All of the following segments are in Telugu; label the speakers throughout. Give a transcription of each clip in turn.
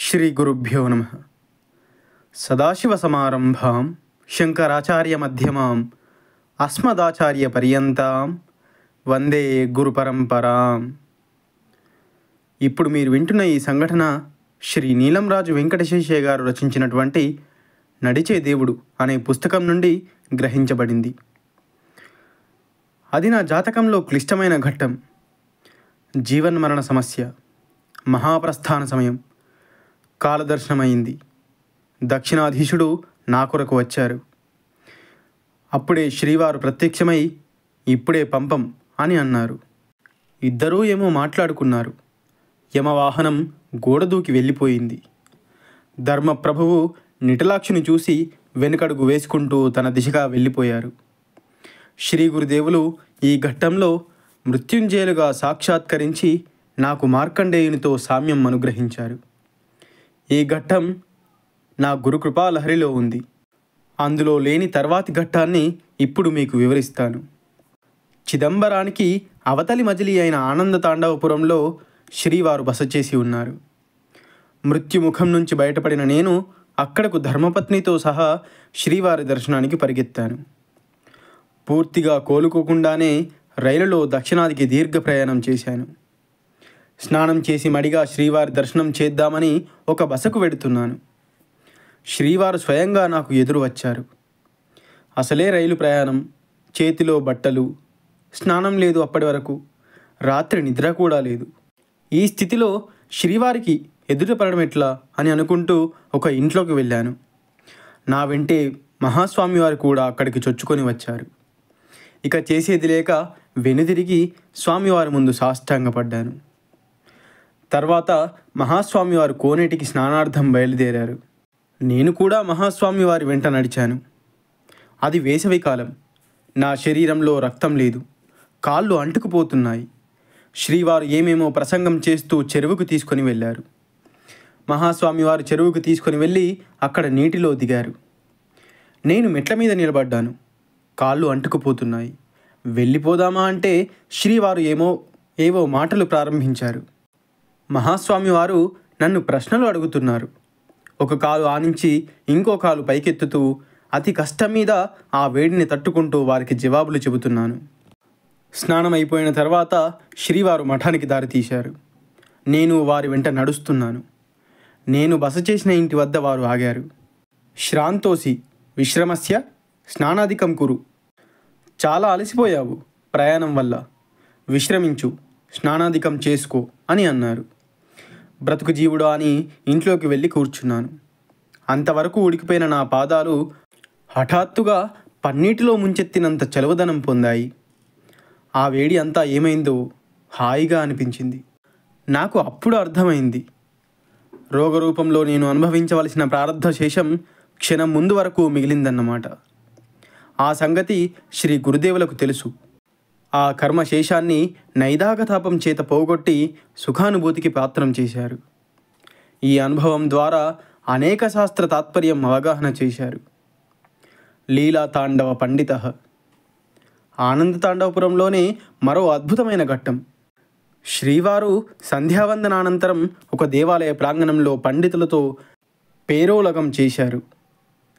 Speaker 1: శ్రీ గురుభ్యో నమః. సదాశివసమారంభాం శంకరాచార్యమధ్యమాం అస్మదాచార్యపర్యంతాం వందే గురుపరంపరాం. ఇప్పుడు మీరు వింటున్న ఈ సంఘటన శ్రీ నీలంరాజు వెంకటశేషయ్య గారు రచించినటువంటి నడిచే దేవుడు అనే పుస్తకం నుండి గ్రహించబడింది. అది నా జాతకంలో క్లిష్టమైన ఘట్టం. జీవన్మరణ సమస్య, మహాప్రస్థాన సమయం, కాలదర్శనమైంది. దక్షిణాధీశుడు నా కొరకు వచ్చారు. అప్పుడే శ్రీవారు ప్రత్యక్షమై ఇప్పుడే పంపం అని అన్నారు. ఇద్దరూ ఏమో మాట్లాడుకున్నారు. యమవాహనం గోడ దూకి వెళ్ళిపోయింది. ధర్మప్రభువు నిటలాక్షిని చూసి వెనుకడుగు వేసుకుంటూ తన దిశగా వెళ్ళిపోయారు. శ్రీ గురుదేవులు ఈ ఘట్టంలో మృత్యుంజయులుగా సాక్షాత్కరించి నాకు మార్కండేయునితో సామ్యం అనుగ్రహించారు. ఈ ఘట్టం నా గురుకృపాలహరిలో ఉంది. అందులో లేని తర్వాతి ఘట్టాన్ని ఇప్పుడు మీకు వివరిస్తాను. చిదంబరానికి అవతలి మజిలీ అయిన ఆనంద తాండవపురంలో శ్రీవారు బస చేసి ఉన్నారు. మృత్యుముఖం నుంచి బయటపడిన నేను అక్కడకు ధర్మపత్నితో సహా శ్రీవారి దర్శనానికి పరిగెత్తాను. పూర్తిగా కోలుకోకుండానే రైలులో దక్షిణాదికి దీర్ఘ ప్రయాణం చేశాను. స్నానం చేసి మడిగా శ్రీవారి దర్శనం చేద్దామని ఒక బసకు వెడుతున్నాను. శ్రీవారు స్వయంగా నాకు ఎదురు వచ్చారు. అసలే రైలు ప్రయాణం, చేతిలో బట్టలు, స్నానం లేదు అప్పటి వరకు, రాత్రి నిద్ర కూడా లేదు. ఈ స్థితిలో శ్రీవారికి ఎదుట పడడం ఎట్లా అని అనుకుంటూ ఒక ఇంట్లోకి వెళ్ళాను. నా వెంటే మహాస్వామివారు కూడా అక్కడికి చొచ్చుకొని వచ్చారు. ఇక చేసేది లేక వెనుదిరిగి స్వామివారి ముందు సాష్టాంగపడ్డాను. తర్వాత మహాస్వామివారు కోనేటికి స్నానార్థం బయలుదేరారు. నేను కూడా మహాస్వామివారి వెంట నడిచాను. అది వేసవికాలం. నా శరీరంలో రక్తం లేదు, కాళ్ళు అంటుకుపోతున్నాయి. శ్రీవారు ఏమేమో ప్రసంగం చేస్తూ చెరువుకు తీసుకొని వెళ్ళారు. మహాస్వామివారు చెరువుకు తీసుకొని వెళ్ళి అక్కడ నీటిలో దిగారు. నేను మెట్ల మీద నిలబడ్డాను. కాళ్ళు అంటుకుపోతున్నాయి. వెళ్ళిపోదామా అంటే శ్రీవారు ఏవో మాటలు ప్రారంభించారు. మహాస్వామివారు నన్ను ప్రశ్నలు అడుగుతున్నారు. ఒక కాలు ఆనించి ఇంకో కాలు పైకెత్తుతూ అతి కష్టం మీద ఆ వేడిని తట్టుకుంటూ వారికి జవాబులు చెబుతున్నాను. స్నానం అయిపోయిన తర్వాత శ్రీవారు మఠానికి దారితీశారు. నేను వారి వెంట నడుస్తున్నాను. నేను బస చేసిన ఇంటి వద్ద వారు ఆగారు. శ్రాంతోసి విశ్రమస్య స్నానాధికం కురు. చాలా అలసిపోయావు ప్రయాణం వల్ల, విశ్రమించు, స్నానాధికం చేసుకో అని అన్నారు. బ్రతుకు జీవుడా అని ఇంట్లోకి వెళ్ళి కూర్చున్నాను. అంతవరకు ఉడికిపోయిన నా పాదాలు హఠాత్తుగా పన్నీటిలో ముంచెత్తినంత చలువదనం పొందాయి. ఆ వేడి అంతా ఏమైందో హాయిగా అనిపించింది. నాకు అప్పుడు అర్థమైంది, రోగరూపంలో నేను అనుభవించవలసిన ప్రారబ్ధ శేషం క్షణం ముందు వరకు మిగిలిందన్నమాట. ఆ సంగతి శ్రీ గురుదేవులకు తెలుసు. ఆ కర్మశేషాన్ని నైదాగతాపం చేత పోగొట్టి సుఖానుభూతికి పాత్రం చేశారు. ఈ అనుభవం ద్వారా అనేక శాస్త్ర తాత్పర్యం అవగాహన చేశారు. లీలా తాండవ పండిత. ఆనంద తాండవపురంలోనే మరో అద్భుతమైన ఘట్టం. శ్రీవారు సంధ్యావందనానంతరం ఒక దేవాలయ ప్రాంగణంలో పండితులతో పేరోలగం చేశారు.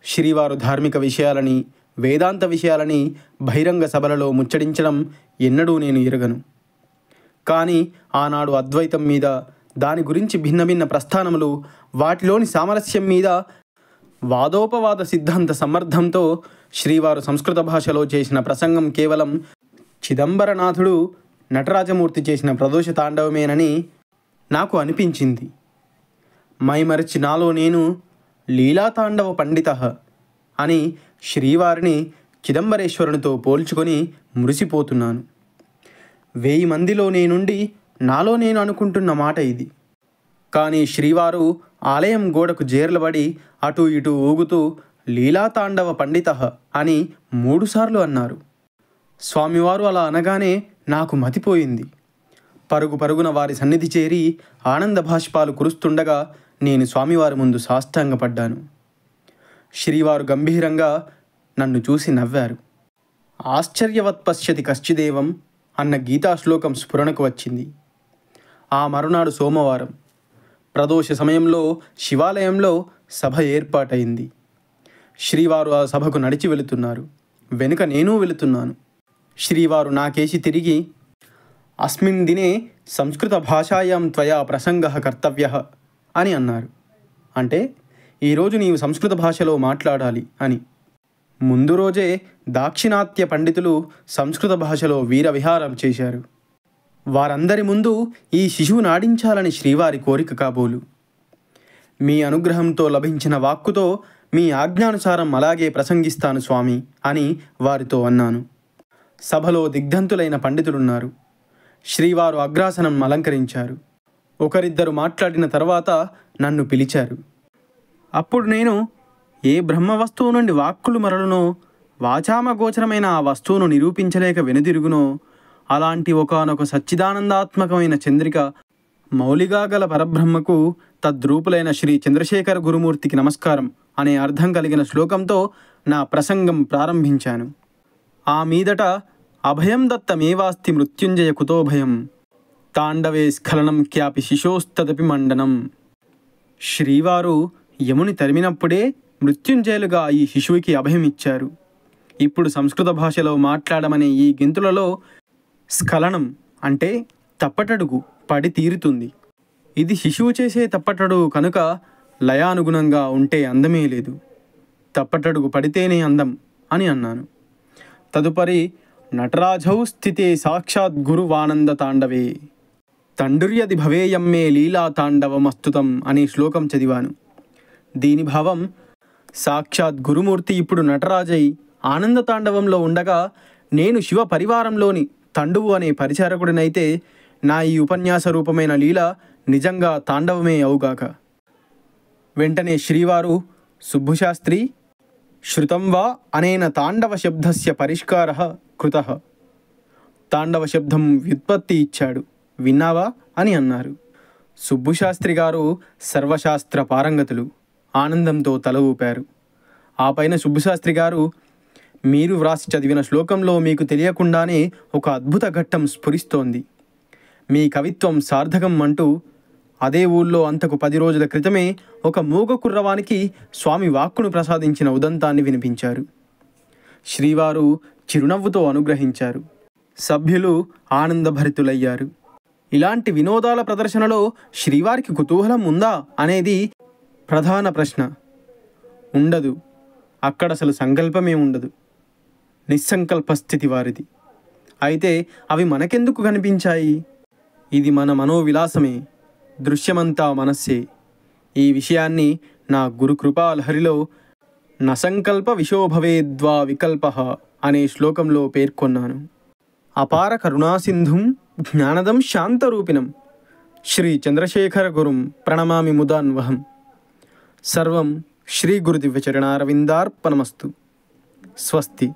Speaker 1: శ్రీవారు ధార్మిక విషయాలని, వేదాంత విషయాలని బహిరంగ సభలలో ముచ్చడించడం ఎన్నడూ నేను ఎరగను. కానీ ఆనాడు అద్వైతం మీద, దాని గురించి భిన్న భిన్న ప్రస్థానములు, వాటిలోని సామరస్యం మీద వాదోపవాద సిద్ధాంత సమర్థంతో శ్రీవారు సంస్కృత భాషలో చేసిన ప్రసంగం కేవలం చిదంబరనాథుడు నటరాజమూర్తి చేసిన ప్రదోష తాండవమేనని నాకు అనిపించింది. మైమరచి నాలో నేను లీలాతాండవ పండిత అని శ్రీవారిని చిదంబరేశ్వరునితో పోల్చుకొని మురిసిపోతున్నాను. 1000 మందిలో నేనుండి నాలో నేను అనుకుంటున్న మాట ఇది. కానీ శ్రీవారు ఆలయం గోడకు జేర్లబడి అటు ఇటు ఊగుతూ లీలాతాండవ పండిత అని 3 సార్లు అన్నారు. స్వామివారు అలా అనగానే నాకు మతిపోయింది. పరుగు పరుగున వారి సన్నిధి చేరి ఆనంద భాష్పాలు కురుస్తుండగా నేను స్వామివారి ముందు సాష్టాంగపడ్డాను. శ్రీవారు గంభీరంగా నన్ను చూసి నవ్వారు. ఆశ్చర్యవత్ పశ్యతి కశ్చిదేవం అన్న గీతా శ్లోకం స్ఫురణకు వచ్చింది. ఆ మరునాడు సోమవారం. ప్రదోష సమయంలో శివాలయంలో సభ ఏర్పాటైంది. శ్రీవారు ఆ సభకు నడిచి వెళుతున్నారు. వెనుక నేను వెళుతున్నాను. శ్రీవారు నాకేసి తిరిగి, అస్మిన్ దినే సంస్కృత భాషాయాం త్వయా ప్రసంగః కర్తవ్యః అని అన్నారు. అంటే ఈరోజు నీవు సంస్కృత భాషలో మాట్లాడాలి అని. ముందు రోజే దాక్షిణాత్య పండితులు సంస్కృత భాషలో వీరవిహారం చేశారు. వారందరి ముందు ఈ శిశువును ఆడించాలని శ్రీవారి కోరిక కాబోలు. మీ అనుగ్రహంతో లభించిన వాక్కుతో మీ ఆజ్ఞానుసారం అలాగే ప్రసంగిస్తాను స్వామి అని వారితో అన్నాను. సభలో దిగ్ధంతులైన పండితులున్నారు. శ్రీవారు అగ్రాసనం అలంకరించారు. ఒకరిద్దరు మాట్లాడిన తర్వాత నన్ను పిలిచారు. అప్పుడు నేను ఏ బ్రహ్మ వస్తువు నుండి వాక్కులు మరలునో, వాచామగోచరమైన ఆ వస్తువును నిరూపించలేక వెనుదిరుగునో, అలాంటి ఒకానొక సచ్చిదానందాత్మకమైన చంద్రిక మౌలిగా గల పరబ్రహ్మకు తద్రూపులైన శ్రీ చంద్రశేఖర గురుమూర్తికి నమస్కారం అనే అర్థం కలిగిన శ్లోకంతో నా ప్రసంగం ప్రారంభించాను. ఆ మీదట అభయం దత్తమేవాస్తి మృత్యుంజయ కుతోభయం, తాండవే స్ఖలనం క్యాపి శిశోస్తదపి మండనం. శ్రీవారు యముని తరిమినప్పుడే మృత్యుంజయులుగా ఈ శిశువుకి అభయం ఇచ్చారు. ఇప్పుడు సంస్కృత భాషలో మాట్లాడమనే ఈ గెంతులలో స్ఖలనం అంటే తప్పటడుగు పడి తీరుతుంది. ఇది శిశువు చేసే తప్పటడుగు కనుక లయానుగుణంగా ఉంటే అందమే లేదు. తప్పటడుగు పడితేనే అందం అని అన్నాను. తదుపరి నటరాజౌ స్థితే సాక్షాత్ గురువానంద తాండవే తండుర్యది భవేయమ్మే లీలా తాండవమస్తుతం అనే శ్లోకం చదివాను. దీని భావం, సాక్షాత్ గురుమూర్తి ఇప్పుడు నటరాజై ఆనంద తాండవంలో ఉండగా నేను శివ పరివారంలోని తండువు అనే పరిచారకుడినైతే నా ఈ ఉపన్యాస రూపమైన లీల నిజంగా తాండవమే అవుగాక. వెంటనే శ్రీవారు, సుబ్బుశాస్త్రి, శృతం వా అనేన తాండవ శబ్దస్య పరిష్కారః కృతః, తాండవ శబ్దం వ్యుత్పత్తి ఇచ్చాడు, విన్నావా అని అన్నారు. సుబ్బుశాస్త్రి గారు సర్వశాస్త్ర పారంగతులు. ఆనందంతో తల ఊపారు. ఆ పైన సుబ్బుశాస్త్రి గారు, మీరు వ్రాసి చదివిన శ్లోకంలో మీకు తెలియకుండానే ఒక అద్భుత ఘట్టం స్ఫురిస్తోంది. మీ కవిత్వం సార్థకం అంటూ అదే ఊళ్ళో అంతకు 10 రోజుల క్రితమే ఒక మూగ కుర్రవానికి స్వామి వాక్కును ప్రసాదించిన ఉదంతాన్ని వినిపించారు. శ్రీవారు చిరునవ్వుతో అనుగ్రహించారు. సభ్యులు ఆనందభరితులయ్యారు. ఇలాంటి వినోదాల ప్రదర్శనలో శ్రీవారికి కుతూహలం ఉందా అనేది ప్రధాన ప్రశ్న. ఉండదు. అక్కడ అసలు సంకల్పమే ఉండదు. నిస్సంకల్ప స్థితి వారిది. అయితే అవి మనకెందుకు కనిపించాయి? ఇది మన మనోవిలాసమే. దృశ్యమంతా మనస్సే. ఈ విషయాన్ని నా గురుకృపాలహరిలో నసంకల్ప విశోభవేద్వా వికల్పః అనే శ్లోకంలో పేర్కొన్నాను. అపార కరుణాసింధుం జ్ఞానదం శాంతరూపిణం శ్రీ చంద్రశేఖర గురుం ప్రణమామి ముదాన్వహం. సర్వం శ్రీ గురుదివ్యచరణారవిందార్పణమస్తు. స్వస్తి.